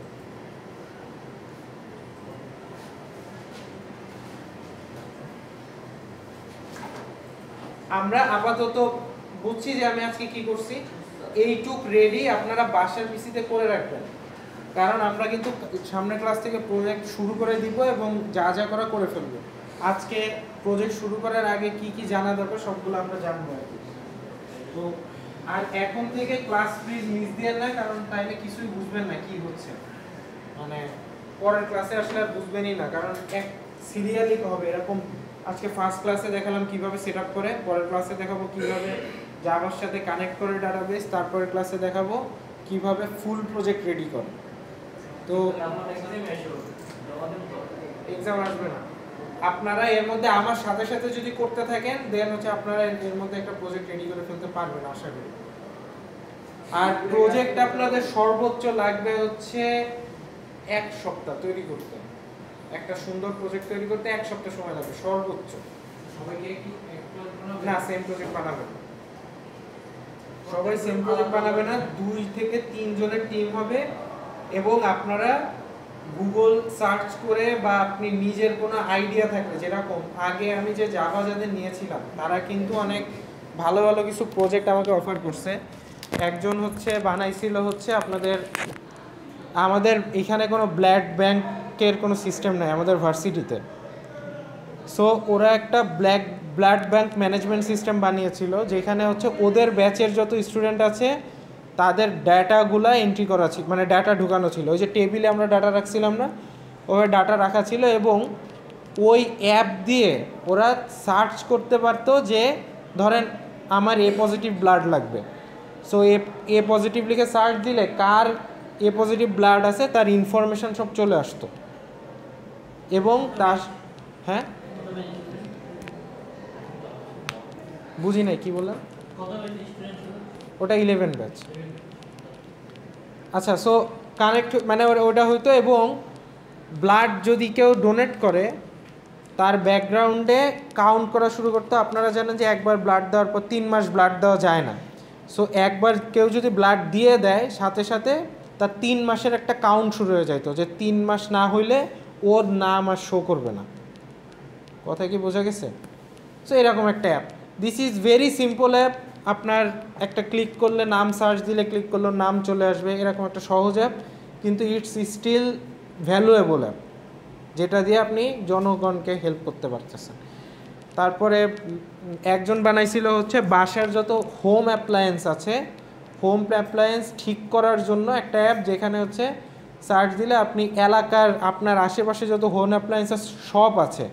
আমরা আপাতত বুঝছি যে আমি আজকে কি করছি, এইটুক রেডি আপনারা বাসার পিসিতে করে রাখবেন, কারণ আমরা কিন্তু সামনের ক্লাস থেকে প্রজেক্ট শুরু করে দিব এবং যা যা করা করে ফেলবো। আজকে প্রজেক্ট শুরু করার আগে কি কি জানা দরকার সবগুলো আমরা জানবো আর কি। তো আর এখন থেকে ক্লাস প্লিজ মিস দিয়েন না, কারণ তাইলে কিছুই বুঝবেন না কি হচ্ছে, মানে পরের ক্লাসে আসলে আর বুঝবেনই না, কারণ এক সিরিয়ালি হবে এরকম। আজকে ফার্স্ট ক্লাসে দেখালাম কিভাবে সেট আপ করে, পরের ক্লাসে দেখাবো কিভাবে জাভার সাথে কানেক্ট করে ডাটাবেস, তারপরের ক্লাসে দেখাবো কিভাবে ফুল প্রজেক্ট রেডি করে। তো এক্সাম আসবে না, আপনারা এর মধ্যে আমার সাথে সাথে যদি করতে থাকেন দেন হচ্ছে আপনারা এর মধ্যে একটা প্রজেক্ট রেডি করে ফেলতে পারবেন আশা করি। আর প্রজেক্ট আপনাদের সর্বোচ্চ লাগবে হচ্ছে 1 সপ্তাহ তৈরি করতে। একটা সুন্দর প্রজেক্ট তৈরি করতে 1 সপ্তাহ সময় লাগবে সর্বোচ্চ। সবাইকে কি না, সেম প্রজেক্ট বানাবে না, সবাই সেম প্রজেক্ট বানাবে না, 2 থেকে 3 জনের টিম হবে। এবং আপনারা গুগল সার্চ করে বা আপনি নিজের কোনো আইডিয়া থাকলে, যেরকম আগে আমি যে জাভা যাদের নিয়েছিলাম তারা কিন্তু অনেক ভালো ভালো কিছু প্রজেক্ট আমাকে অফার করছে। একজন হচ্ছে বানাইছিল হচ্ছে আমাদের এখানে কোনো ব্লাড ব্যাংকের কোনো সিস্টেম নাই আমাদের ভার্সিটিতে। সো ওরা একটা ব্লাড ব্যাংক ম্যানেজমেন্ট সিস্টেম বানিয়েছিল, যেখানে হচ্ছে ওদের ব্যাচের যত স্টুডেন্ট আছে তাদের ডাটাগুলা এন্ট্রি করা ছিল, মানে ডাটা ঢুকানো ছিল। ওই যে টেবিলে আমরা ডাটা রাখছিলাম না, ওই ডাটা রাখা ছিল। এবং ওই অ্যাপ দিয়ে ওরা সার্চ করতে পারতো যে ধরেন আমার এ পজিটিভ ব্লাড লাগবে, সো এ পজিটিভ লিখে সার্চ দিলে কার এ পজিটিভ ব্লাড আছে তার ইনফরমেশন সব চলে আসতো। এবং তার হ্যাঁ বুঝি নাই কি বললাম, ওটা 11 ব্যাচ। আচ্ছা, সো কানেক্ট মানে ওটা হইতো। এবং ব্লাড যদি কেউ ডোনেট করে তার ব্যাকগ্রাউন্ডে কাউন্ট করা শুরু করতো। আপনারা জানেন যে একবার ব্লাড দেওয়ার পর 3 মাস ব্লাড দেওয়া যায় না। সো একবার কেউ যদি ব্লাড দিয়ে দেয় সাথে সাথে তার 3 মাসের একটা কাউন্ট শুরু হয়ে যাইতো, যে 3 মাস না হইলে ওর নাম আর শো করবে না। কথা কি বোঝা গেছে? সো এরকম একটা app, this is very simple app. আপনার একটা ক্লিক করলে, নাম সার্চ দিলে ক্লিক করলে নাম চলে আসবে, এরকম একটা সহজ অ্যাপ। কিন্তু ইটস স্টিল ভ্যালুয়েবল অ্যাপ, যেটা দিয়ে আপনি জনগণকে হেল্প করতে পারতেছেন। তারপরে একজন বানাইছিল হচ্ছে বাসার যত হোম অ্যাপ্লায়েন্স আছে, হোম অ্যাপ্লায়েন্স ঠিক করার জন্য একটা অ্যাপ, যেখানে হচ্ছে সার্চ দিলে আপনি এলাকার আপনার আশেপাশে যত হোম অ্যাপ্লায়েন্সেস শপ আছে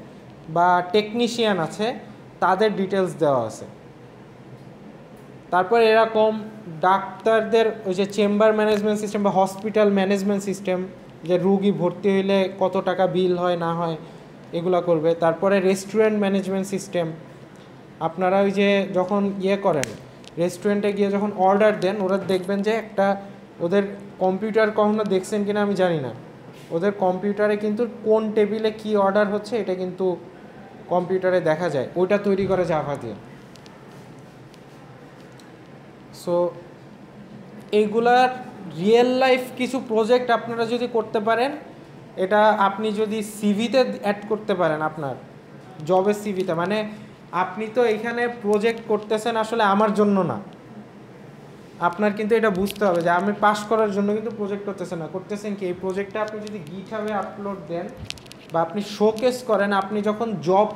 বা টেকনিশিয়ান আছে তাদের ডিটেলস দেওয়া আছে। তারপর এরকম ডাক্তারদের ওই যে চেম্বার ম্যানেজমেন্ট সিস্টেম বা হসপিটাল ম্যানেজমেন্ট সিস্টেম, যে রুগী ভর্তি হইলে কত টাকা বিল হয় না হয় এগুলো করবে। তারপরে রেস্টুরেন্ট ম্যানেজমেন্ট সিস্টেম, আপনারা ওই যে যখন করেন রেস্টুরেন্টে গিয়ে যখন অর্ডার দেন, ওরা দেখবেন যে একটা ওদের কম্পিউটার, কখনো দেখছেন কিনা আমি জানি না, ওদের কম্পিউটারে কিন্তু কোন টেবিলে কি অর্ডার হচ্ছে এটা কিন্তু কম্পিউটারে দেখা যায়, ওইটা তৈরি করে জাভা দিয়ে। সো এইগুলার রিয়েল লাইফ কিছু প্রজেক্ট আপনারা যদি করতে পারেন, এটা আপনি যদি সিভিতে অ্যাড করতে পারেন, আপনার জবের সিভিতে, মানে আপনি তো এখানে প্রজেক্ট করতেছেন আসলে আমার জন্য না, আপনার কিন্তু এটা বুঝতে হবে যে আমি পাস করার জন্য কিন্তু প্রজেক্ট করতেছেন না, করতেছেন কি এই প্রজেক্টটা আপনি যদি গিটহাবে আপলোড দেন বা আপনি শোকেস করেন, আপনি যখন জব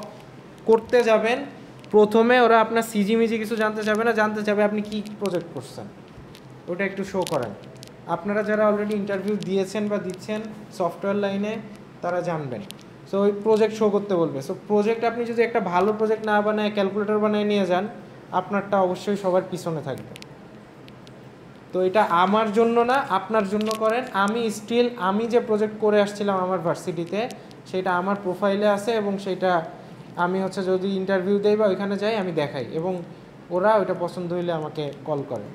করতে যাবেন প্রথমে ওরা আপনার সিজিমিজি কিছু জানতে চাবে না, জানতে চাবে আপনি কি প্রজেক্ট করছেন, ওটা একটু শো করেন। আপনারা যারা অলরেডি ইন্টারভিউ দিয়েছেন বা দিচ্ছেন সফটওয়্যার লাইনে তারা জানবেন। সো ওই প্রজেক্ট শো করতে বলবে। সো প্রজেক্ট আপনি যদি একটা ভালো প্রজেক্ট না বানায় ক্যালকুলেটর বানিয়ে নিয়ে যান, আপনারটা অবশ্যই সবার পিছনে থাকবে। তো এটা আমার জন্য না, আপনার জন্য করেন। আমি যে প্রজেক্ট করে আসছিলাম আমার ভার্সিটিতে সেটা আমার প্রোফাইলে আছে, এবং সেটা আমি হচ্ছে যদি ইন্টারভিউ দেই বা ওইখানে যাই আমি দেখাই, এবং ওরা ওইটা পছন্দ হইলে আমাকে কল করে।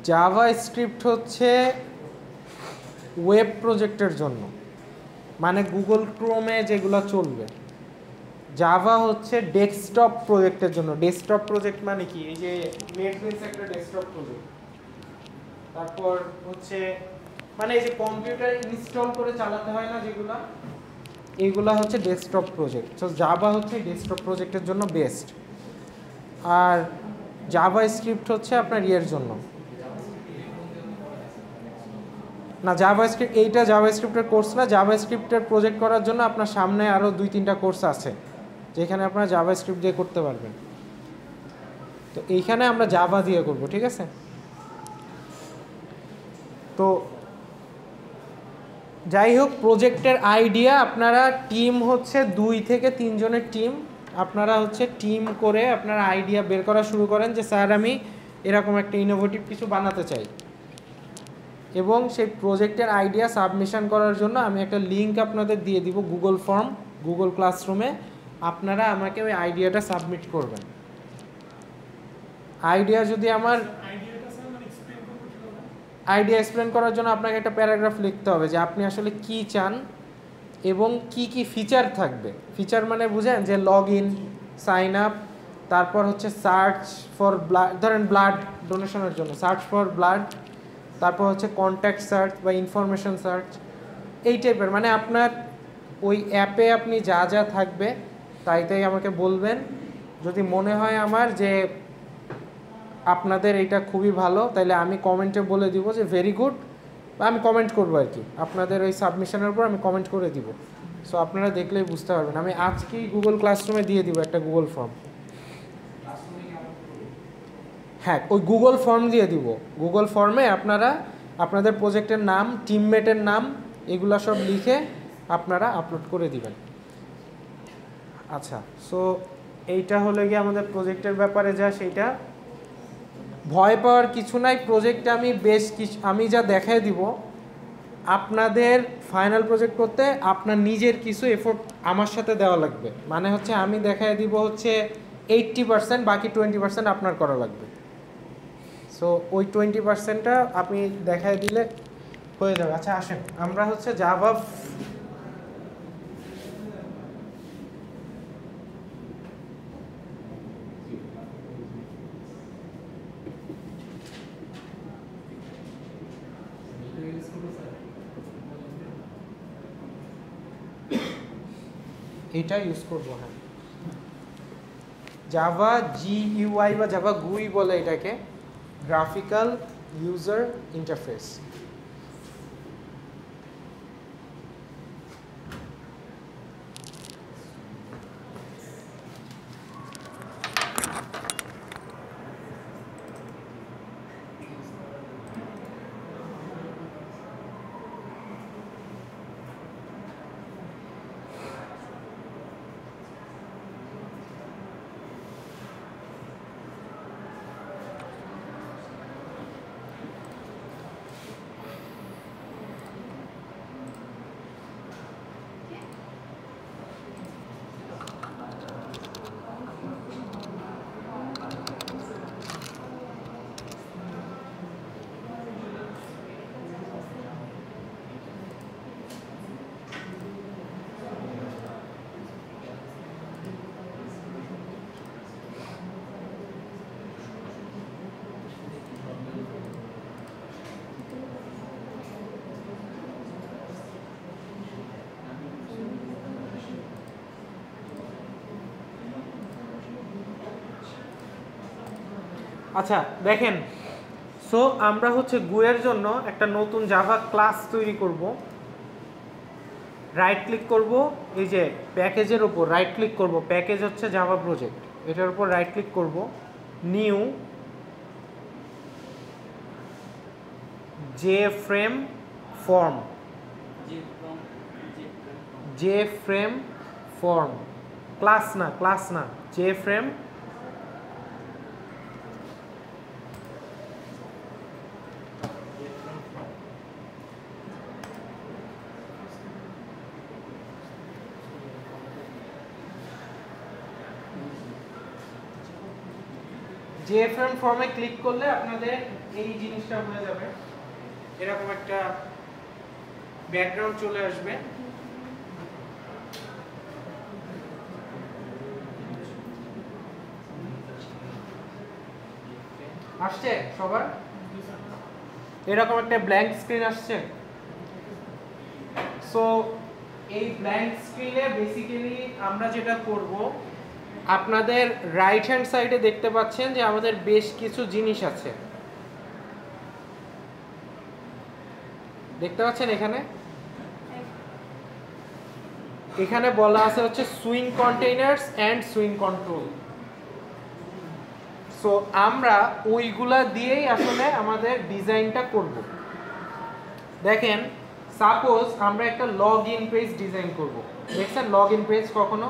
জাভা স্ক্রিপ্ট হচ্ছে ওয়েব প্রজেক্টের জন্য, মানে গুগল ক্রোমে যেগুলো চলবে। জাভা হচ্ছে ডেস্কটপ প্রজেক্টের জন্য। ডেস্কটপ প্রজেক্ট মানে কি, এই যে নেটবিনস একটা ডেস্কটপ প্রজেক্ট। তারপর হচ্ছে মানে এই যে কম্পিউটার ইনস্টল করে চালাতে হয় না যেগুলা, এইগুলা হচ্ছে ডেস্কটপ প্রজেক্ট। সো জাভা হচ্ছে ডেস্কটপ প্রজেক্টের জন্য বেস্ট। আর জাভা স্ক্রিপ্ট হচ্ছে আপনার ইয়ের জন্য না, জাভা স্ক্রিপ্ট এইটা জাভা স্ক্রিপ্টের কোর্স না। জাভা স্ক্রিপ্টের প্রজেক্ট করার জন্য আপনার সামনে আরও 2-3টা কোর্স আছে যেখানে আপনারা জাভা স্ক্রিপ্ট দিয়ে করতে পারবেন। তো এইখানে আমরা জাভা দিয়ে করব, ঠিক আছে। তো যাই হোক, প্রজেক্টের আইডিয়া আপনারা টিম হচ্ছে 2 থেকে 3 জনের টিম, আপনারা হচ্ছে টিম করে আপনারা আইডিয়া বের করা শুরু করেন যে স্যার আমি এরকম একটা ইনোভেটিভ কিছু বানাতে চাই, এবং সেই প্রজেক্টের আইডিয়া সাবমিশন করার জন্য আমি একটা লিঙ্ক আপনাদের দিয়ে দিব গুগল ফর্ম, গুগল ক্লাসরুমে। আপনারা আমাকে ওই আইডিয়াটা সাবমিট করবেন। আইডিয়া যদি আমার আইডিয়াটা স্যার মানে এক্সপ্লেইন করবো কিভাবে? আইডিয়া এক্সপ্লেন করার জন্য আপনাকে একটা প্যারাগ্রাফ লিখতে হবে যে আপনি আসলে কি চান এবং কি কি ফিচার থাকবে। ফিচার মানে বুঝেন যে লগ ইন, সাইন আপ, তারপর হচ্ছে সার্চ ফর ব্লাড, ধরেন ব্লাড ডোনেশনের জন্য সার্চ ফর ব্লাড, তারপর হচ্ছে কন্ট্যাক্ট সার্চ বা ইনফরমেশন সার্চ, এই টাইপের। মানে আপনার ওই অ্যাপে আপনি যা যা থাকবে তাই তাই আমাকে বলবেন। যদি মনে হয় আমার যে আপনাদের এটা খুবই ভালো, তাইলে আমি কমেন্টে বলে দিব যে ভেরি গুড, বা আমি কমেন্ট করবো আর কি, আপনাদের ওই সাবমিশনের উপর আমি কমেন্ট করে দিব। সো আপনারা দেখলেই বুঝতে পারবেন। আমি আজকেই গুগল ক্লাসরুমে দিয়ে দিব একটা গুগল ফর্ম। হ্যাঁ, ওই গুগল ফর্ম দিয়ে দিব। গুগল ফর্মে আপনারা আপনাদের প্রজেক্টের নাম, টিমমেটের নাম, এগুলা সব লিখে আপনারা আপলোড করে দিবেন। আচ্ছা, সো এইটা হলো গিয়ে আমাদের প্রজেক্টের ব্যাপারে যা, সেইটা ভয় পাওয়ার কিছু নাই। প্রজেক্টে আমি বেশ কিছু, আমি যা দেখাই দিব, আপনাদের ফাইনাল প্রজেক্ট করতে আপনার নিজের কিছু এফোর্ট আমার সাথে দেওয়া লাগবে। মানে হচ্ছে আমি দেখাই দিব হচ্ছে 80%, বাকি 20% আপনার করা লাগবে। সো ওই 20%টা আপনি দেখাই দিলে হয়ে যাবে। আচ্ছা আসেন, আমরা হচ্ছে জাভা এটা ইউজ করবো। হ্যাঁ, জাভা GUI বা জাভা GUI বলে এটাকে, গ্রাফিক্যাল ইউজার ইন্টারফেস। আচ্ছা দেখেন, সো আমরা হচ্ছে গুয়ের জন্য একটা নতুন জাভা ক্লাস তৈরি করব। রাইট ক্লিক করব, এই যে প্যাকেজের উপর রাইট ক্লিক করব, প্যাকেজ হচ্ছে জাভা প্রজেক্ট, এটার উপর রাইট ক্লিক করব, নিউ জেফ্রেম ফর্ম, জেফ্রেম ফর্ম, ক্লাস না জেফ্রেম জেএফএম ফর্মে ক্লিক করলে আপনাদের এই জিনিসটা হয়ে যাবে, এরকম একটা ব্যাকগ্রাউন্ড চলে আসবে। আসছে সবার? এরকম একটা ব্ল্যাঙ্ক স্ক্রিন আসছে। সো এই ব্ল্যাঙ্ক স্ক্রিনে বেসিক্যালি আমরা যেটা করব, আপনাদের রাইট হ্যান্ড সাইডে দেখতে পাচ্ছেন যে আমাদের বেশ কিছু জিনিস আছে, দেখতে পাচ্ছেন এখানে এখানে বলা আছে হচ্ছে swing containers and swing control. So আমরা ওইগুলা দিয়েই আসলে আমাদের ডিজাইনটা করব। দেখেন সাপোজ আমরা একটা লগ ইন পেজ ডিজাইন করব। দেখছেন লগ ইন পেজ কখনো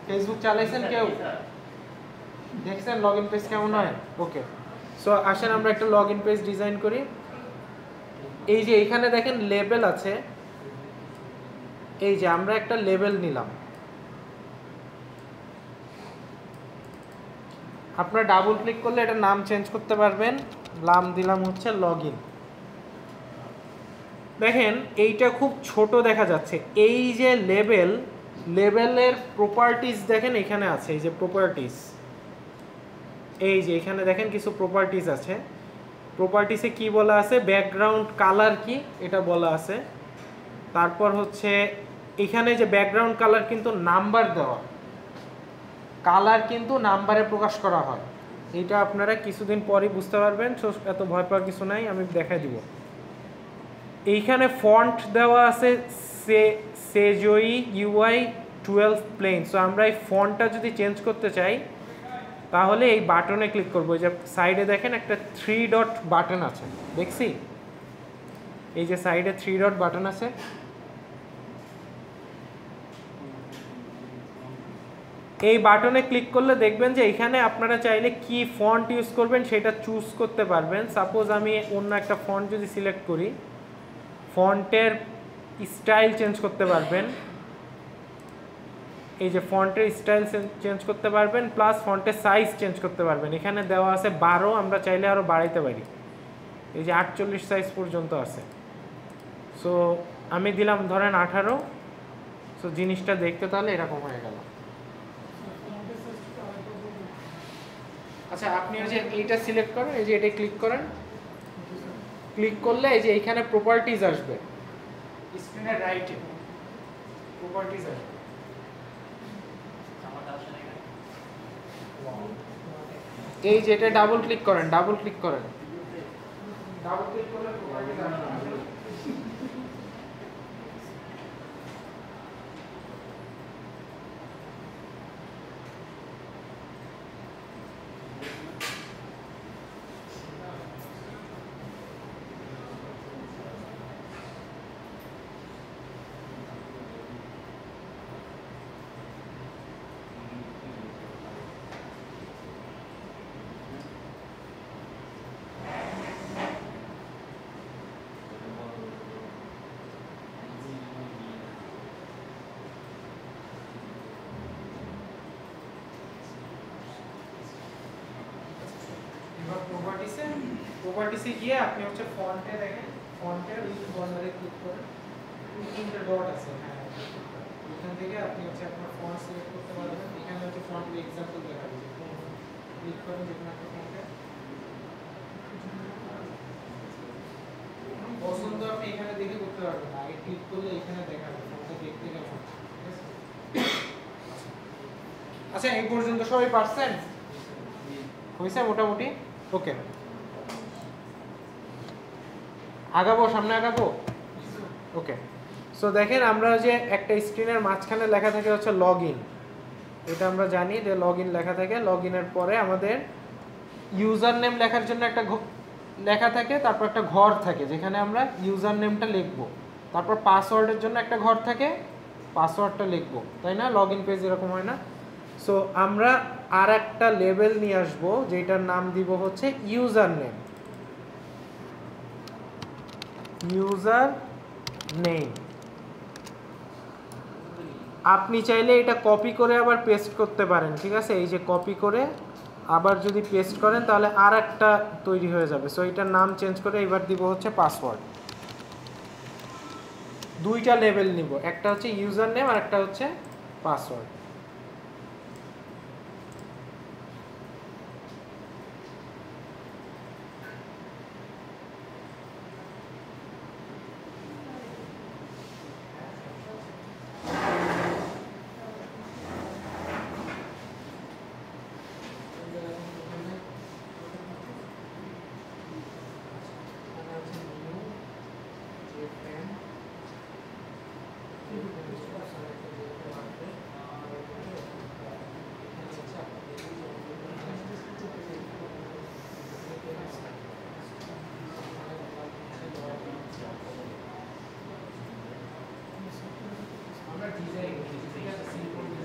ফেসবুক চালাইছেন কেউ? দেখছেন লগ ইন পেজ কেমন হয়? ওকে, সো আসেন আমরা একটা লগ ইন পেজ ডিজাইন করি। এই যে এখানে দেখেন লেবেল আছে, এই যে আমরা একটা লেবেল নিলাম। আপনারা ডাবল ক্লিক করলে এটা নাম চেঞ্জ করতে পারবেন। নাম দিলাম হচ্ছে লগ ইন। দেখেন এইটা খুব ছোট দেখা যাচ্ছে। এই যে লেবেলের প্রপার্টিজ দেখেন এখানে আছে, এই যে প্রপার্টিজ, এই যে এখানে দেখেন কিছু প্রপার্টিজ আছে। প্রপার্টিসে কি বলা আছে, ব্যাকগ্রাউন্ড কালার কি এটা বলা আছে। তারপর হচ্ছে এখানে যে ব্যাকগ্রাউন্ড কালার কিন্তু নাম্বার দেওয়া, কালার কিন্তু নাম্বারে প্রকাশ করা হয়। এটা আপনারা কিছুদিন পরই বুঝতে পারবেন, এত ভয় পাওয়ার কিছু নাই, আমি দেখাই দিব। এইখানে ফন্ট দেওয়া আছে সেজোই UI 12 প্লেন। সো আমরা এই ফন্টটা যদি চেঞ্জ করতে চাই তাহলে এই বাটনে ক্লিক করবো। যে সাইডে দেখেন একটা 3 ডট বাটন আছে, দেখছি এই যে সাইডে 3 ডট বাটন আছে। এই বাটনে ক্লিক করলে দেখবেন যে এখানে আপনারা চাইলে কি ফন্ট ইউজ করবেন সেটা চুজ করতে পারবেন। সাপোজ আমি অন্য একটা ফন্ট যদি সিলেক্ট করি, ফন্টের স্টাইল চেঞ্জ করতে পারবেন। এই যে ফন্টের স্টাইল চেঞ্জ করতে পারবেন, প্লাস ফন্টের সাইজ চেঞ্জ করতে পারবেন। এখানে দেওয়া আছে 12, আমরা চাইলে আরও বাড়াইতে পারি। এই যে 48 সাইজ পর্যন্ত আছে। সো আমি দিলাম ধরেন 18। সো জিনিসটা দেখতে তাহলে এরকম হয়ে গেল। আচ্ছা আপনি ওই যে এইটা সিলেক্ট করেন, এই যে এটা ক্লিক করেন। ক্লিক করলে এই যে এইখানে প্রপার্টিজ আসবে, স্ক্রিনের রাইটে প্রপার্টিজ আসবে। এই যে এটা ডাবল ক্লিক করেন, ডাবল ক্লিক করেন, ডাবল ক্লিক করলে প্রপার্টিজ আসবে। প্রপার্টিসে গিয়ে আপনি হচ্ছে ফন্টে দেখেন, ফন্টের এই কর্নারে ক্লিক করেন, তিনটা ডট আছে, হ্যাঁ এখান থেকে আপনি হচ্ছে আপনার ফন্ট সিলেক্ট করতে পারবেন। এখানে হচ্ছে ফন্ট এক্সাম্পল দেখা যাবে, ক্লিক করেন যেকোনো একটা ফন্টে পছন্দ আপনি এখানে দেখে করতে পারবেন। আগে ক্লিক করলে এখানে দেখাবে ফন্টটা দেখতে কেমন। আচ্ছা এই পর্যন্ত সবাই পারছেন? হয়েছে মোটামুটি? ওকে, আগাবো, সামনে আগাবো। ওকে, সো দেখেন আমরা যে একটা স্ক্রিনের মাঝখানে লেখা থাকে হচ্ছে লগ ইন, এটা আমরা জানি যে লগ ইন লেখা থাকে। লগ ইনের পরে আমাদের ইউজার নেম লেখার জন্য একটা লেখা থাকে, তারপর একটা ঘর থাকে যেখানে আমরা ইউজার নেমটা লিখবো, তারপর পাসওয়ার্ডের জন্য একটা ঘর থাকে, পাসওয়ার্ডটা লিখবো, তাই না? লগ ইন পেজ এরকম হয় না? সো আমরা আর একটা লেবেল নিয়ে আসবো যেটার নাম দিব হচ্ছে ইউজার নেম। ইউজার নেম আপনি চাইলে এটা কপি করে আবার পেস্ট করতে পারেন, ঠিক আছে? এই যে কপি করে আবার যদি পেস্ট করেন তাহলে আর একটা তৈরি হয়ে যাবে। সো এটার নাম চেঞ্জ করে এবার দিব হচ্ছে পাসওয়ার্ড। দুইটা লেবেল নিব, একটা হচ্ছে ইউজার নেম আর একটা হচ্ছে পাসওয়ার্ড। ডিজাইন হচ্ছে, ঠিক আছে, সিম্পল ডিজাইন।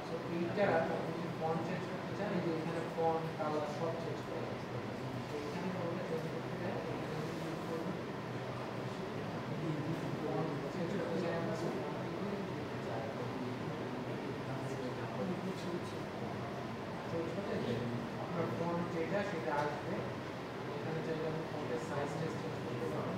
সো এইটা আপনি যদি ফন্ট চেঞ্জ করতে চান, এই যে এখানে ফন্ট কালার সব চেঞ্জ করা আছে। তো এখানে ফন্টটা চেঞ্জ করতে চাই, এখানে ক্লিক করব, ফন্ট চেঞ্জ করতে চাই আমরা, সো আপনার ফন্ট যেটা সেটা আসবে। এখানে চাইলে আপনি ফন্টের সাইজ চেঞ্জ করতে পারেন।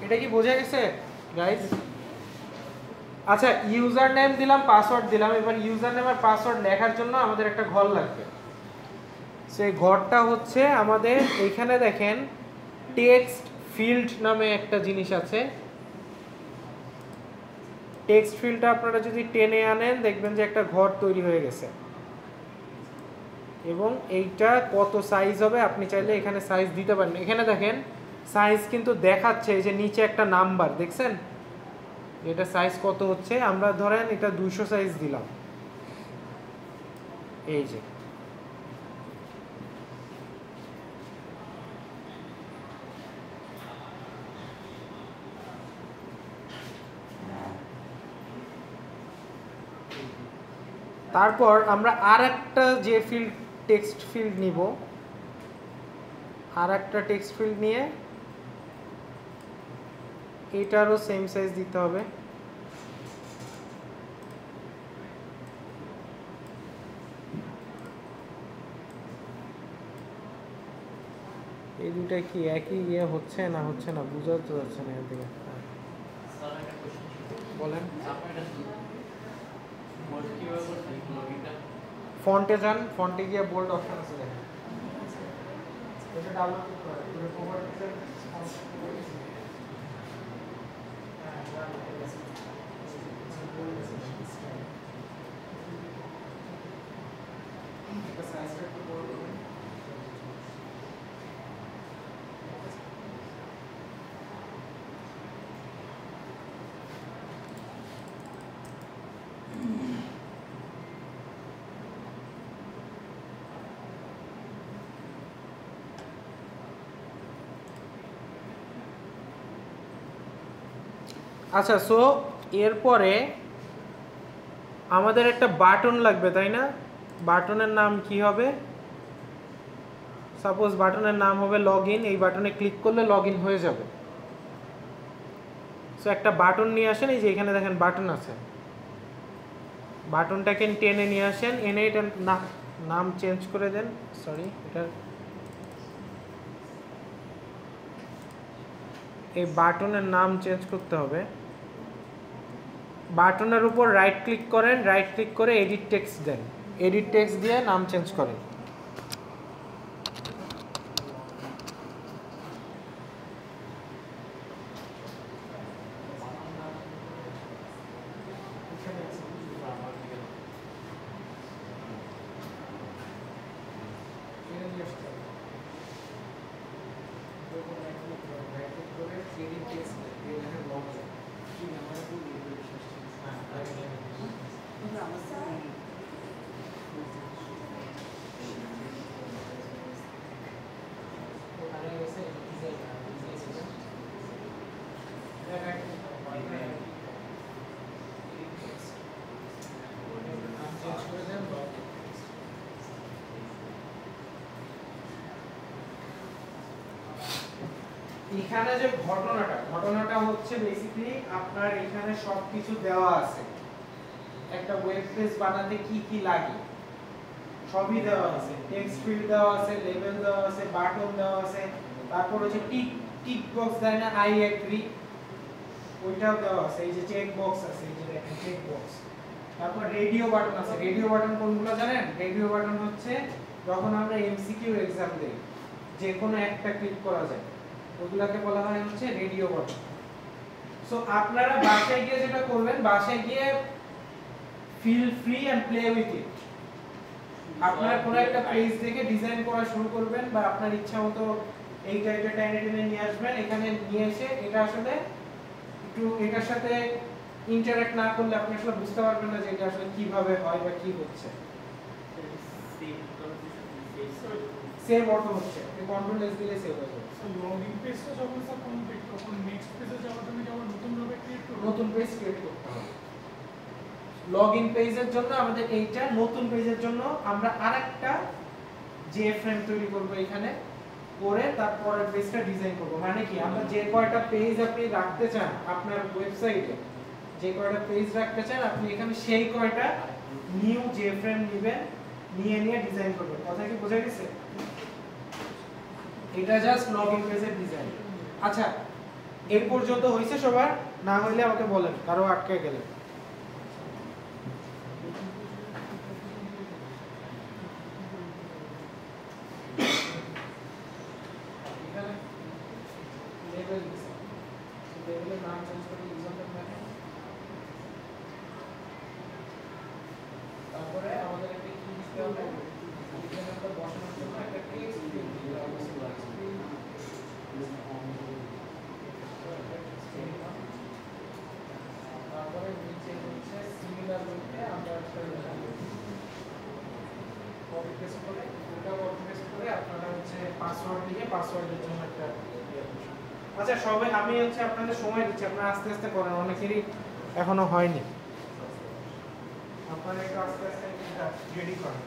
এটা কি বোঝা গেছে গাইস? আচ্ছা, ইউজার নেম দিলাম, পাসওয়ার্ড দিলাম। এবার ইউজার নেম আর পাসওয়ার্ড লেখার জন্য আমাদের একটা ঘর লাগবে। সেই ঘরটা হচ্ছে আমাদের এইখানে দেখেন টেক্সট ফিল্ড নামে একটা জিনিস আছে। টেক্সট ফিল্ডটা আপনারা যদি টেনে আনেন দেখবেন যে একটা ঘর তৈরি হয়ে গেছে, এবং এইটা কত সাইজ হবে আপনি চাইলে এখানে সাইজ দিতে পারেন। এখানে দেখেন সাইজ কিন্তু দেখাচ্ছে, এই যে নিচে একটা নাম্বার দেখছেন, এটা সাইজ কত হচ্ছে। আমরা ধরেন এটা 200 সাইজ দিলাম, এই যে তারপর আমরা আর একটা যে ফিল্ড টেক্সট ফিল্ড নিব, আর একটা টেক্সট ফিল্ড নিয়ে এটারও সেম সাইজ দিতে হবে। এই দুটা কি একই ইয়ে হচ্ছে না বোঝা তো যাচ্ছে না এর দিকে। স্যার একটা কোশ্চেন ছিল, বলেন। আপনারা বোর্ড কিভাবে করছেন লগইনটা? ফন্টে যান, ফন্টে গিয়ে বোল্ড অপশন আছে দেখেন, এটা ডাউনলোড করতে হবে। পুরো প্রপার্টিজের এটা সাইজটা একটু বড় করবেন। আচ্ছা, সো এরপরে আমাদের একটা বাটন লাগবে, তাই না? বাটনের নাম কি হবে? সাপোজ বাটনের নাম হবে লগইন। এই বাটনে ক্লিক করলে লগইন হয়ে যাবে। সো একটা বাটন নিয়ে আসেন, এই যে এখানে দেখেন বাটন আছে, বাটনটাকে টেনে নিয়ে আসেন, এনে এটা নাম চেঞ্জ করে দেন। সরি, এটা এই বাটনের নাম চেঞ্জ করতে হবে। বাটনের উপর রাইট ক্লিক করেন, রাইট ক্লিক করে এডিট টেক্সট দেন, এডিট টেক্সট দিয়ে নাম চেঞ্জ করেন। এখানে যে ঘটনাটা হচ্ছে বেসিক্যালি আপনার এখানে সবকিছু দেওয়া আছে। একটা ওয়েব পেজ বানাতে কি কি লাগে সবই দেওয়া আছে। টেক্সট ফিল্ড দেওয়া আছে, লেবেল দেওয়া আছে, বাটন দেওয়া আছে, তারপর হচ্ছে টিক বক্স দেয় না, আই এগ্রি, ওইটাও দেওয়া আছে। এই যে চেক বক্স আছে, এই যে দেখেন চেক বক্স। তারপর রেডিও বাটন আছে। রেডিও বাটন কোনগুলো জানেন? রেডিও বাটন হচ্ছে যখন আমরা এমসিকিউ এক্সাম দেই, যে কোনো একটা ক্লিক করা যায়, ওগুলাকে বলা হয় হচ্ছে রেডিও বাটন। সো আপনারা বাসায় গিয়ে যেটা করবেন, বাসায় গিয়ে feel free and play with it. আপনার কোনো একটা পেজ থেকে ডিজাইন করা শুরু করবেন বা আপনার ইচ্ছা মতো এই টাইপের টেনে টেনে নিয়ে আসবেন, এখানে নিয়ে এসে এটা আসলে একটু এটার সাথে ইন্টারঅ্যাক্ট না করলে আপনি আসলে বুঝতে পারবেন না যে এটা আসলে কিভাবে হয় বা কি হচ্ছে। সেভ অটো হচ্ছে, কন্ট্রোল এস দিলে সেভ হয়ে যাবে। সো লগইন পেজটা যখন স্যার কমপ্লিট তখন নেক্সট পেজে যাওয়ার জন্য কি আবার নতুন ভাবে ক্রিয়েট করব? নতুন পেজ ক্রিয়েট করতে হবে। লগইন পেজের জন্য আমাদের এইটা, নতুন পেজের জন্য আমরা আরেকটা জেএফআরএম তৈরি করব এখানে, করে তারপরের পেজটা ডিজাইন করব। মানে কি, আমরা যে কয়টা পেজ আপনি রাখতে চান আপনার ওয়েবসাইটে, যে কয়টা পেজ রাখতে চান আপনি এখানে সেই কয়টা নিউ জেএফআরএম নেবেন, নিয়ে ডিজাইন করবেন। কথা কি বোঝা গেছে? এটা জাস্ট লগইন পেজের ডিজাইন। আচ্ছা, এই পর্যন্ত হইছে সবার? না হইলে আমাকে বলেন, কারো আটকে গেলে। এখানে লেভেল দিছে, লেভেলের নাম চেঞ্জ করে ইউজার নেম রাখেন। তারপরে আমাদের একটা কি দিতে হবে, এখানে আমরা বসানোর জন্য একটা টেক্সট ফিল্ড দিতে হবে। তারপরে নিচে হচ্ছে সিমিলার বলতে আমরা একটা কপি পেস্ট করে, ওটা কপি পেস্ট করে আপনারা হচ্ছে পাসওয়ার্ড দিয়ে পাসওয়ার্ডের জন্য একটা ইয়ে বসান। আচ্ছা সবাই, আমি হচ্ছে আপনাদের সময় দিচ্ছি, আপনারা আস্তে আস্তে করেন, অনেকেরই এখনো হয়নি। আপনারা একটু আস্তে আস্তে রেডি করেন।